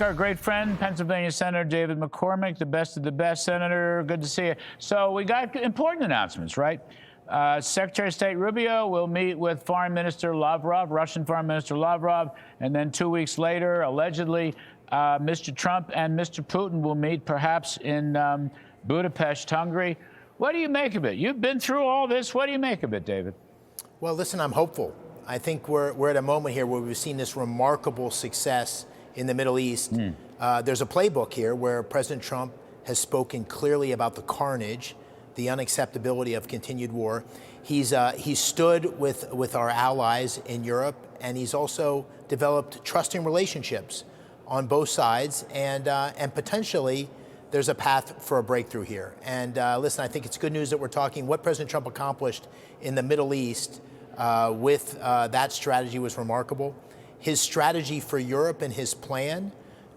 Our great friend, Pennsylvania Senator David McCormick, the best of the best, Senator. Good to see you. So we got important announcements, right? Secretary of State Rubio will meet with Foreign Minister Lavrov, Russian Foreign Minister Lavrov, and then 2 weeks later, allegedly, Mr. Trump and Mr. Putin will meet perhaps in Budapest, Hungary. What do you make of it? You've been through all this. What do you make of it, David? Well, listen, I'm hopeful. I think we're at a moment here where we've seen this remarkable success in the Middle East. There's a playbook here where President Trump has spoken clearly about the carnage, the unacceptability of continued war. He's stood with our allies in Europe, and he's also developed trusting relationships on both sides, and potentially there's a path for a breakthrough here. And listen, I think it's good news that we're talking. What President Trump accomplished in the Middle East with that strategy was remarkable. His strategy for Europe and his plan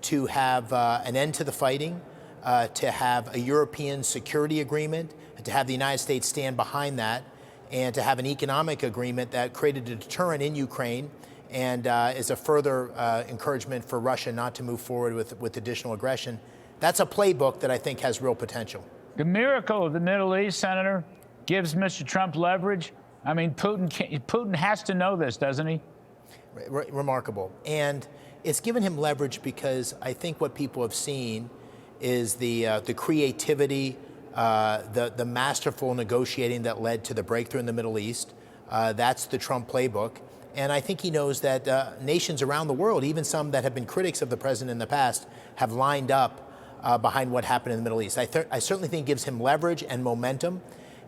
to have an end to the fighting, to have a European security agreement, to have the United States stand behind that, and to have an economic agreement that created a deterrent in Ukraine and is a further encouragement for Russia not to move forward with additional aggression. That's a playbook that I think has real potential. The miracle of the Middle East, Senator, gives Mr. Trump leverage. I mean, Putin has to know this, doesn't he? Remarkable. And it's given him leverage because I think what people have seen is the creativity, the masterful negotiating that led to the breakthrough in the Middle East. That's the Trump playbook. And I think he knows that nations around the world, even some that have been critics of the president in the past, have lined up behind what happened in the Middle East. I certainly think it gives him leverage and momentum.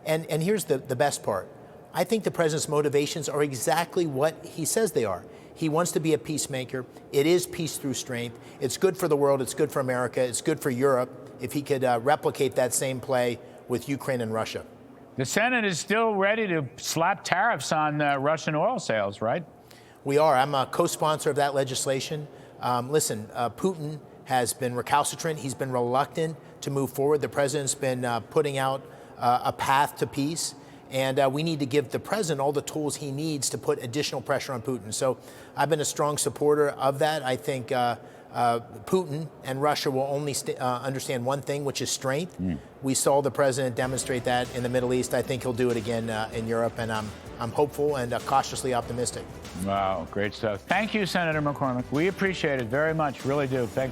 And here's the best part. I think the president's motivations are exactly what he says they are. He wants to be a peacemaker. It is peace through strength. It's good for the world. It's good for America. It's good for Europe if he could replicate that same play with Ukraine and Russia. The Senate is still ready to slap tariffs on Russian oil sales, right? We are. I'm a co-sponsor of that legislation. Listen, Putin has been recalcitrant. He's been reluctant to move forward. The president's been putting out a path to peace. And we need to give the president all the tools he needs to put additional pressure on Putin. So I've been a strong supporter of that. I think Putin and Russia will only understand one thing, which is strength. We saw the president demonstrate that in the Middle East. I think he'll do it again in Europe, and I'm hopeful and cautiously optimistic. Wow, great stuff. Thank you, Senator McCormick. We appreciate it very much, really do. Thanks.